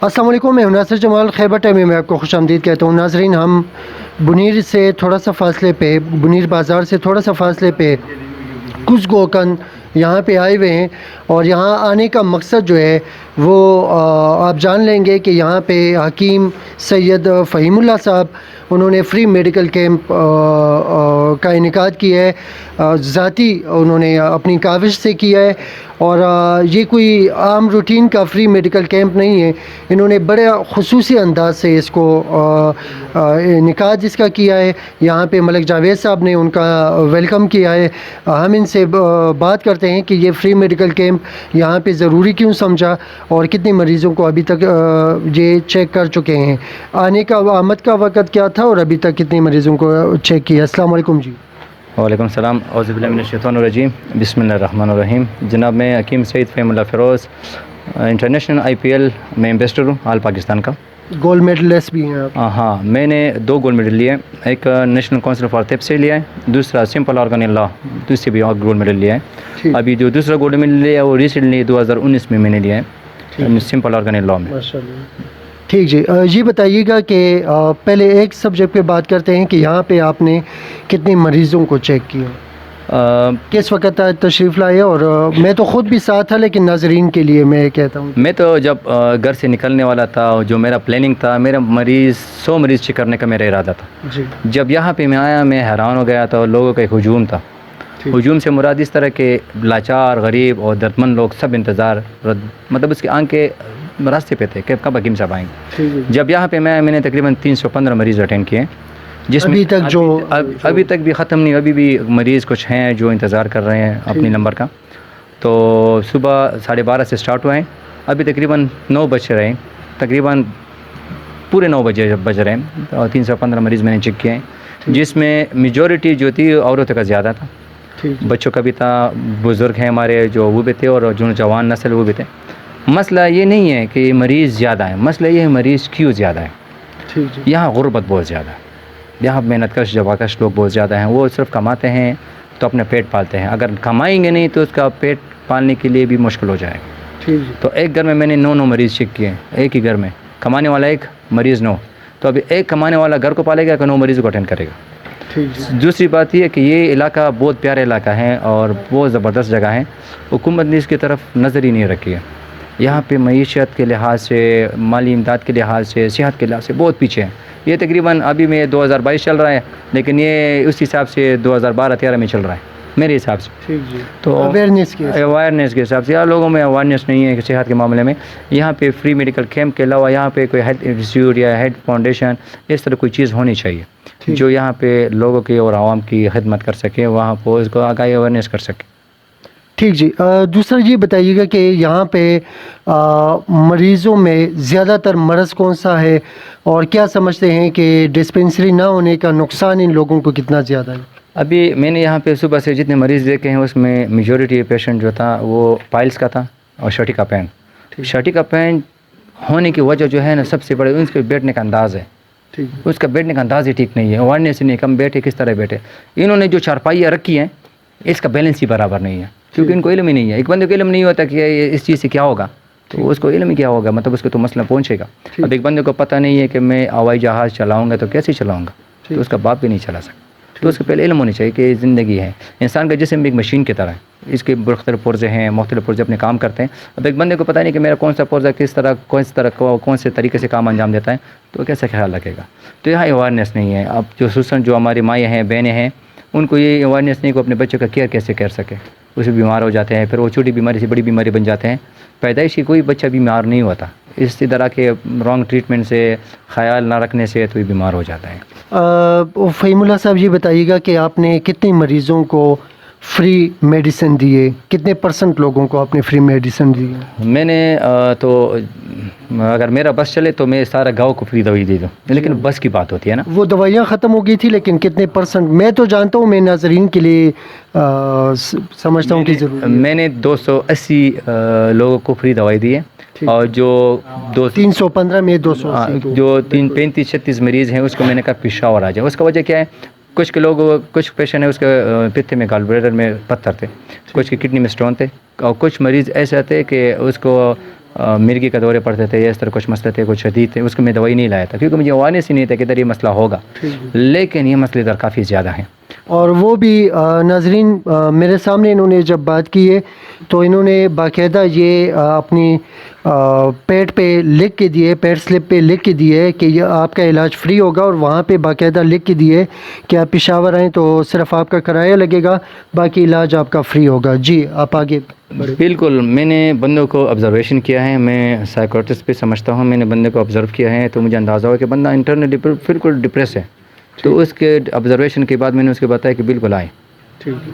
अस्सलाम वालेकुम, मैं नासिर जमाल खैबर टाइम में आपको खुश आमदीद कहता हूँ। नाजरीन, हम बुनीर से थोड़ा सा फासले पे, बुनीर बाज़ार से थोड़ा सा फासले पे कुछ गोकन यहाँ पे आए हुए हैं और यहाँ आने का मकसद जो है वो आप जान लेंगे कि यहाँ पे हकीम सैयद फ़हीमुल्लाह साहब उन्होंने फ्री मेडिकल कैंप का इनेकाद किया है। ज़ाती उन्होंने अपनी काविश से किया है और ये कोई आम रूटीन का फ्री मेडिकल कैंप नहीं है। इन्होंने बड़े ख़ुसूसी अंदाज से इसको इनेकाद इसका किया है। यहाँ पे मलिक जावेद साहब ने उनका वेलकम किया है। हम इनसे बात करते हैं कि ये फ्री मेडिकल कैंप यहाँ पे ज़रूरी क्यों समझा और कितने मरीज़ों को अभी तक ये चेक कर चुके हैं, आने का आमद का वक़्त क्या था और अभी तक कितने मरीज़ों को चेक किया। अस्सलाम वालेकुम जी। वालेकुम सलाम, औज़ु बिल्लाहि मिनश शैतानिर रजीम, बिस्मिल्लाहिर रहमानिर रहीम। जनाब, मैं हकीम सैयद फ़हीमुल्लाह फ़िरोज़ इंटरनेशनल IPL में एम्बेसडर हूँ, ऑल पाकिस्तान का। गोल्ड मेडलिस्ट भी हैं आप? हाँ, मैंने 2 गोल्ड मेडल लिए। एक नेशनल काउंसिल फॉर थिप से लिया है, दूसरा सिंपल ऑर्गन इन लॉ दूसरे भी और गोल्ड मेडल लिया है। अभी जो दूसरा गोल्ड मेडल लिया है वो रिसेंटली 2019 में मैंने लिया है, सिंपल ऑर्गन इन लॉ में। माशाल्लाह। ठीक जी, ये बताइएगा कि पहले एक सब्जेक्ट पे बात करते हैं कि यहाँ पे आपने कितने मरीज़ों को चेक किया, किस वक्त तशरीफ़ लाए? और मैं तो ख़ुद भी साथ था, लेकिन नाज़रीन के लिए मैं कहता हूँ, मैं तो जब घर से निकलने वाला था, जो मेरा प्लानिंग था, मेरा 100 मरीज़ चेक करने का मेरा इरादा था जी। जब यहाँ पे मैं आया, मैं हैरान हो गया था। लोगों का एक हुजूम था। हुजूम से मुराद इस तरह के लाचार, गरीब और दर्दमंद लोग सब इंतज़ार, मतलब उसके आंख के रास्ते पे थे कि कब हकीम साहब आएंगे। जब यहाँ पे मैंने तकरीबन 315 मरीज़ अटेंड किए, जिसमें अभी तक अभी तक भी ख़त्म नहीं, अभी भी मरीज़ कुछ हैं जो इंतज़ार कर रहे हैं अपनी नंबर का। तो सुबह 12:30 से स्टार्ट हुए हैं, अभी तकरीबन 9 बज रहे हैं, तकरीबन पूरे 9 बज रहे हैं और 315 मरीज़ मैंने चेक किए हैं, जिसमें मेजॉरिटी जो थी औरतों का ज़्यादा था, बच्चों का भी था, बुज़ुर्ग हैं हमारे जो वो भी थे और जो जवान नस्ल वो भी थे। मसला ये नहीं है कि मरीज़ ज़्यादा है, मसला ये है मरीज़ क्यों ज़्यादा है। यहाँ गुर्बत बहुत ज़्यादा है, यहाँ मेहनतकश जवाकश लोग बहुत ज़्यादा हैं। वो सिर्फ कमाते हैं तो अपने पेट पालते हैं, अगर कमाएंगे नहीं तो उसका पेट पालने के लिए भी मुश्किल हो जाएगा। तो एक घर में मैंने 9 मरीज़ चेक किए, एक ही घर में कमाने वाला एक मरीज़ 9, तो अभी एक कमाने वाला घर को पालेगा कि 9 मरीज़ को अटेंड करेगा। दूसरी बात ये है कि ये इलाका बहुत प्यारा इलाका है और बहुत ज़बरदस्त जगह है। हुकूमत ने इसकी तरफ नज़र ही नहीं रखी है। यहाँ पे मईशत के लिहाज से, माली इमदाद के लिहाज से, सेहत के लिहाज से बहुत पीछे है। ये तकरीबन अभी में 2022 चल रहा है, लेकिन ये उस हिसाब से 2012-13 में चल रहा है मेरे हिसाब से। तो अवेयरनेस के हिसाब से, यार लोगों में अवेयरनेस नहीं है कि सेहत के मामले में। यहाँ पे फ्री मेडिकल कैंप के अलावा यहाँ पे कोई हेल्थ इंस्टीट्यूट या हेल्थ फाउंडेशन इस तरह कोई चीज़ होनी चाहिए जो यहाँ पे लोगों की और आवाम की खिदमत कर सके, वहाँ पर इसको आगाही अवेयरनेस कर सके। ठीक जी। दूसरा ये बताइएगा कि यहाँ पे मरीज़ों में ज़्यादातर मर्ज़ कौन सा है और क्या समझते हैं कि डिस्पेंसरी ना होने का नुकसान इन लोगों को कितना ज़्यादा है? अभी मैंने यहाँ पे सुबह से जितने मरीज़ देखे हैं उसमें मेजॉरिटी पेशेंट जो था वो पाइल्स का था और शर्टी का पेन। शर्टी का पेन होने की वजह जो है ना, सबसे बड़े उसके बैठने का अंदाज़ है। उसका बैठने का अंदाज़ ही ठीक नहीं है, अवेयरनेस नहीं, कम बैठे किस तरह बैठे। इन्होंने जो चारपाइयाँ रखी हैं इसका बैलेंस ही बराबर नहीं है, क्योंकि इनको इल्म ही नहीं है। एक बंदे को इल्म नहीं होता कि इस चीज़ से क्या होगा, तो उसको इल्म क्या होगा, मतलब उसको तो मसला पहुँचेगा। अब एक बंदे को पता नहीं है कि मैं हवाई जहाज़ चलाऊँगा तो कैसे चलाऊँगा, तो उसका बाप भी नहीं चला सकता। तो उसके पहले इल्म होनी चाहिए कि ज़िंदगी है, इंसान का जिस्म एक मशीन की तरह है, इसके मुख्तलिफ पुर्जे हैं, मुख्तलिफ पुर्जे अपने काम करते हैं। अब एक बंदे को पता नहीं कि मेरा कौन सा पुर्जा किस तरह कौन से तरीके से काम अंजाम देता है, तो कैसे ख्याल रखेगा। तो यहाँ अवेयरनेस नहीं है। अब जो हमारी माएँ हैं, बहनें हैं, उनको ये अवेयरनेस नहीं को अपने बच्चों का केयर कैसे कर सके। उसमें बीमार हो जाते हैं, फिर वो छोटी बीमारी से बड़ी बीमारी बन जाते हैं। पैदाइशी कोई बच्चा बीमार नहीं होता, इस तरह के रॉन्ग ट्रीटमेंट से, ख्याल ना रखने से तो ये बीमार हो जाता है। फ़हीमुल्लाह साहब ये बताइएगा कि आपने कितने मरीज़ों को फ्री मेडिसिन दिए, कितने % लोगों को आपने फ्री मेडिसिन दी? मैंने तो अगर मेरा बस चले तो मैं सारा गांव को फ्री दवाई दे दूँ, लेकिन बस की बात होती है ना। वो दवाइयाँ ख़त्म हो गई थी, लेकिन कितने %? मैं तो जानता हूँ, मैं नाज़रीन के लिए समझता हूँ कि ज़रूर मैंने 280 लोगों को फ्री दवाई दी है, और जो 315 में 280 जो 35-36 मरीज़ हैं उसको मैंने कहा पेशावर आ जाए। उसका वजह क्या है, कुछ पेशेंट है उसके पित्ते में, गॉल ब्लैडर में पत्थर थे, कुछ की किडनी में स्टोन थे, और कुछ मरीज़ ऐसे थे कि उसको मिर्गी का दौरे पड़ते थे, इस तरह कुछ मसले थे, कुछ शदीद थे, उसको मैं दवाई नहीं लाया था क्योंकि मुझे अवारनेस ही नहीं था कि इधर ये मसला होगा। लेकिन ये मसले इधर काफ़ी ज़्यादा हैं। और वो भी नाज़रीन मेरे सामने इन्होंने जब बात की है तो इन्होंने बाकायदा ये अपनी पेड पे लिख के दिए, पेड स्लिप पे लिख के दिए कि ये आपका इलाज फ्री होगा, और वहाँ पे बाकायदा लिख के दिए कि आप पेशावर आएँ तो सिर्फ आपका किराया लगेगा, बाकी इलाज आपका फ्री होगा। जी आप आगे। बिल्कुल, मैंने बंदों को ऑब्जर्वेशन किया है, मैं साइकोट्रिस्ट पे समझता हूँ, मैंने बंदे को ऑब्ज़र्व किया है तो मुझे अंदाज़ा हुआ कि बंदा इंटरनली बिल्कुल डिप्रेस है। तो उसके ऑब्जर्वेशन के बाद मैंने उसको बताया कि बिल्कुल आए,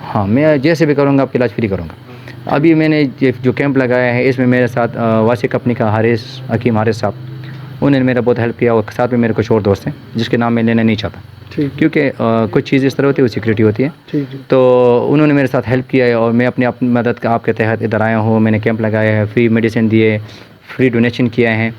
हाँ मैं जैसे भी करूँगा आपका इलाज फ्री करूँगा। अभी मैंने ये जो कैंप लगाया है इसमें मेरे साथ वासी कंपनी का हकीम हारिस साहब, उन्होंने मेरा बहुत हेल्प किया, और साथ में मेरे कुछ और दोस्त हैं जिसके नाम मैं लेना नहीं चाहता क्योंकि कुछ चीज़ इस तरह होती है, वो सिक्योरिटी होती है। तो उन्होंने मेरे साथ हेल्प किया है, और मैं अपनी मदद का आपके तहत इधर आया हूँ। मैंने कैंप लगाया है, फ्री मेडिसिन दिए, फ्री डोनेशन किया है,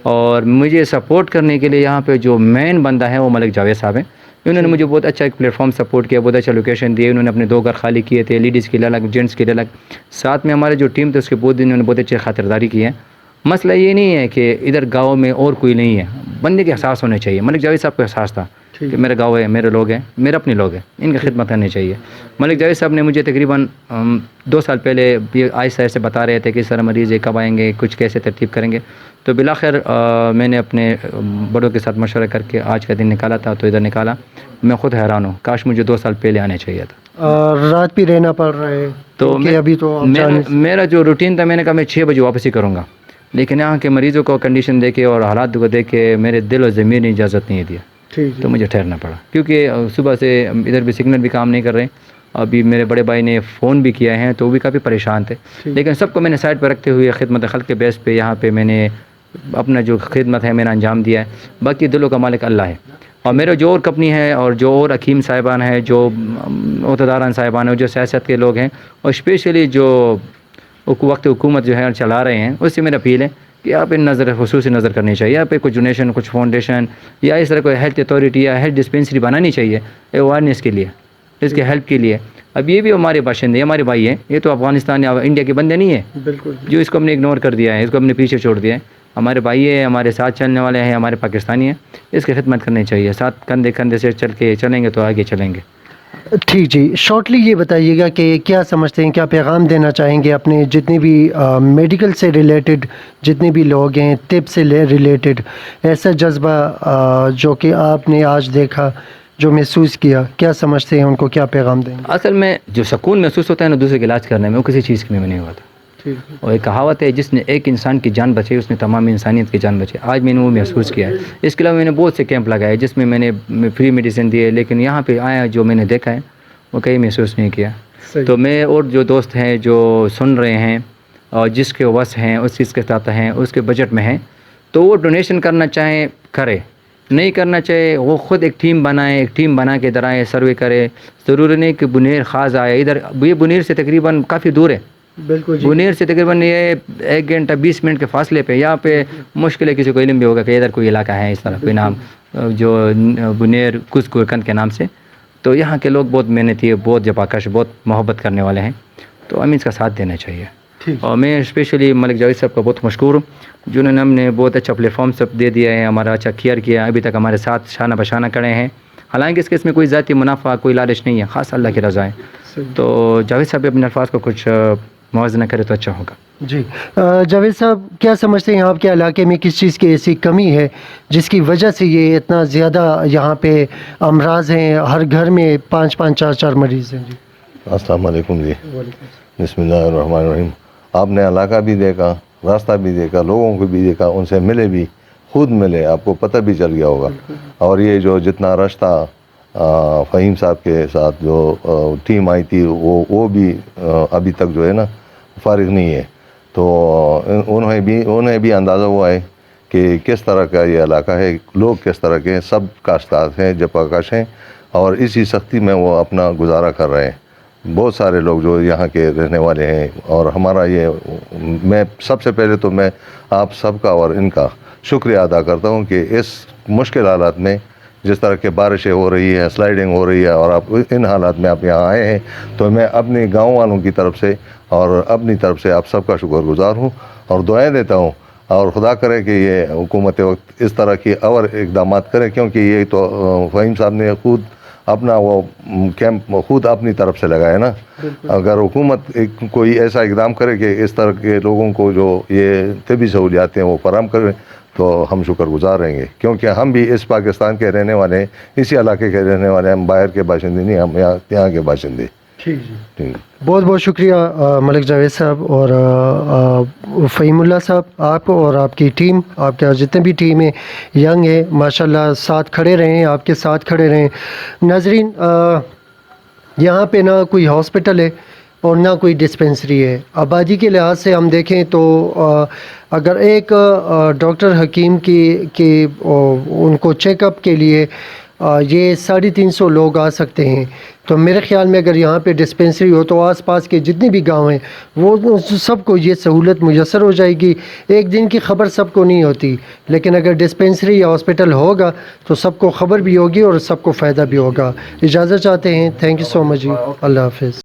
और मुझे सपोर्ट करने के लिए यहाँ पे जो मेन बंदा है वो मलिक जावेद साहब हैं। उन्होंने मुझे बहुत अच्छा एक प्लेटफॉर्म सपोर्ट किया, बहुत अच्छा लोकेशन दिए, उन्होंने अपने 2 घर खाली किए थे, लेडीज़ के लिए अलग, जेंट्स के लिए अलग। साथ में हमारे जो टीम थे उसके बहुत दिन उन्होंने बहुत अच्छी खातिरदारी की है। मसला ये नहीं है कि इधर गाँव में और कोई नहीं है, बंदे के एहसास होने चाहिए। मलिक जावेद साहब को एहसास था कि मेरा गाँव है, मेरे लोग हैं, मेरे अपने लोग हैं, इनकी खिदमत करनी चाहिए। मलिक जावेद साहब ने मुझे तकरीबन 2 साल पहले ये आहिस्ता ऐसे बता रहे थे कि सर मरीज़ ये कब आएंगे, कुछ कैसे तरतीब करेंगे। तो बिलाखिर मैंने अपने बड़ों के साथ मशवरा करके आज का दिन निकाला था, तो इधर निकाला। मैं ख़ुद हैरान हूँ, काश मुझे 2 साल पहले आने चाहिए था। रात भी रहना पड़ रहा है तो अभी तो मेरा जो रूटीन था, मैंने कहा मैं 6 बजे वापसी करूँगा, लेकिन यहाँ के मरीज़ों को कंडीशन देखे और हालात को देख के मेरे दिल और ज़मीर ने इजाज़त नहीं दिया, तो मुझे ठहरना पड़ा क्योंकि सुबह से इधर भी सिग्नल भी काम नहीं कर रहे। अभी मेरे बड़े भाई ने फ़ोन भी किया है तो वो भी काफ़ी परेशान थे, लेकिन सबको मैंने साइड पर रखते हुए खिदमत खल्क़ के बेस पे यहाँ पे मैंने अपना जो खिदमत है मैंने अंजाम दिया है। बाकी दिलों का मालिक अल्लाह है, और मेरे जो और कंपनी है और जो और हकीम साहिबान हैं, जो ओहदेदारान साहिबान हैं, जो सियासत के लोग हैं, और स्पेशली जो वक्त हुकूमत जो है चला रहे हैं, उससे मेरा अपील है कि आप इन नज़र खसूसी नज़र करनी चाहिए। यहाँ पे कुछ डोनेशन, कुछ फाउंडेशन या इस तरह कोई हेल्थ अथॉरिटी या हेल्थ डिस्पेंसरी बनानी चाहिए अवेयरनेस के लिए, इसके हेल्प के लिए। अब ये भी हमारे बाशिंदे, हमारे भाई हैं, ये तो अफगानिस्तान या इंडिया के बंदे नहीं है बिल्कुल, जो इसको हमने इग्नोर कर दिया है, इसको हमने पीछे छोड़ दिया है। हमारे भाई है, हमारे साथ चलने वाले हैं, हमारे पाकिस्तानी हैं, इसकी खिदमत करनी चाहिए। साथ कंधे कंधे से चलेंगे तो आगे चलेंगे। ठीक जी, शॉर्टली ये बताइएगा कि क्या समझते हैं, क्या पैगाम देना चाहेंगे अपने जितने भी मेडिकल से रिलेटेड जितने भी लोग हैं, तिब से रिलेटेड ऐसा जज्बा जो कि आपने आज देखा, जो महसूस किया, क्या समझते हैं उनको, क्या पैगाम देंगे? असल में जो सुकून महसूस होता है ना दूसरे का इलाज करने में, वो किसी चीज़ में नहीं होता। और एक कहावत है, जिसने एक इंसान की जान बचाई उसने तमाम इंसानियत की जान बचाई। आज मैंने वो महसूस किया है। इसके अलावा मैंने बहुत से कैंप लगाए जिसमें मैंने फ्री मेडिसिन दिए, लेकिन यहाँ पे आया जो मैंने देखा है वो कहीं महसूस नहीं किया। तो मैं और जो दोस्त हैं जो सुन रहे हैं और जिसके वस हैं, उस चीज़ के साथ हैं, उसके बजट में हैं, तो वो डोनेशन करना चाहें करे, नहीं करना चाहे वो ख़ुद एक टीम बनाए, एक टीम बना के इधर आए, सर्वे करे। ज़रूरी नहीं कि बुनेर ख़ास आए, इधर ये बुनेर से तकरीबन काफ़ी दूर है। बिल्कुल, बुनेर से तकरीबन ये 1 घंटा 20 मिनट के फासले पे। यहाँ पे मुश्किल है किसी को इल्म भी होगा कि इधर कोई इलाका है इस तरह कोई नाम, जो बुनेर कुसकुरकंद के नाम से। तो यहाँ के लोग बहुत मेहनती है, बहुत जबाकश, बहुत मोहब्बत करने वाले हैं, तो हमें इसका साथ देना चाहिए। और मैं स्पेशली मलिक जावेद साहब का बहुत मशकूर हूँ, जिन्होंने हमने बहुत अच्छा प्लेटफॉर्म सब दे दिया है, हमारा अच्छा केयर किया, अभी तक हमारे साथ शाना बशाना खड़े हैं। हालांकि इसके इसमें कोई ज़ाती मुनाफा, कोई लालच नहीं है, ख़ास अल्लाह की रज़ा है। तो जावेद साहब अपने अल्फाज को कुछ मुआवजा करे तो अच्छा होगा। जी जावेद साहब, क्या समझते हैं आपके इलाके में किस चीज़ की ऐसी कमी है जिसकी वजह से ये इतना ज़्यादा यहाँ पे अमराज हैं, हर घर में 5-5, 4-4 मरीज़ हैं? जी अस्सलाम वालेकुम जी। बिस्मिल्लाहिर्रहमानिर्रहीम। आपने इलाका भी देखा, रास्ता भी देखा, लोगों को भी देखा, उनसे मिले भी, खुद मिले, आपको पता भी चल गया होगा। और ये जो जितना रश था फ़हीम साहब के साथ जो टीम आई थी वो भी अभी तक जो है ना फारिग नहीं है। तो उन्हें भी अंदाज़ा हुआ है कि किस तरह का ये इलाका है, लोग किस तरह के, सब काश्तकार हैं, जफाकश हैं, और इसी सख्ती में वो अपना गुजारा कर रहे हैं। बहुत सारे लोग जो यहाँ के रहने वाले हैं, और हमारा ये, मैं सबसे पहले तो मैं आप सबका और इनका शुक्रिया अदा करता हूँ कि इस मुश्किल हालात में, जिस तरह के बारिशें हो रही है, स्लाइडिंग हो रही है, और आप इन हालात में आप यहाँ आए हैं, तो मैं अपने गांव वालों की तरफ से और अपनी तरफ से आप सबका शुक्रगुजार हूँ और दुआएं देता हूँ। और खुदा करे कि ये हुकूमत वक्त इस तरह की और इकदाम करें, क्योंकि ये तो फ़हीम साहब ने खुद अपना वो कैंप खुद अपनी तरफ से लगाया ना। अगर हुकूमत कोई ऐसा इकदाम करे कि इस तरह के लोगों को जो ये तबी सहूलियात हैं वो फराहम करें, तो हम शुक्रगुजार रहेंगे, क्योंकि हम भी इस पाकिस्तान के रहने वाले हैं, इसी इलाके के रहने वाले हैं, हम बाहर के बाशिंदे नहीं, हम यहाँ के बाशिंदे। ठीक जी, ठीक। बहुत बहुत शुक्रिया मलिक जावेद साहब और फ़हीमुल्लाह साहब, आप और आपकी टीम, आपके जितने भी टीम है यंग है माशाल्लाह, साथ खड़े रहें, आपके साथ खड़े रहें। नाजरीन, यहाँ पे ना कोई हॉस्पिटल है और ना कोई डिस्पेंसरी है। आबादी के लिहाज से हम देखें तो अगर एक डॉक्टर हकीम की उनको चेकअप के लिए ये 350 लोग आ सकते हैं, तो मेरे ख़्याल में अगर यहाँ पे डिस्पेंसरी हो तो आसपास के जितने भी गांव हैं वो सबको ये सहूलत मुयसर हो जाएगी। एक दिन की ख़बर सबको नहीं होती, लेकिन अगर डिस्पेंसरी या हॉस्पिटल होगा तो सबको ख़बर भी होगी और सबको फ़ायदा भी होगा। इजाज़त चाहते हैं। थैंक यू सो मच जी, अल्लाह हाफ़िज़।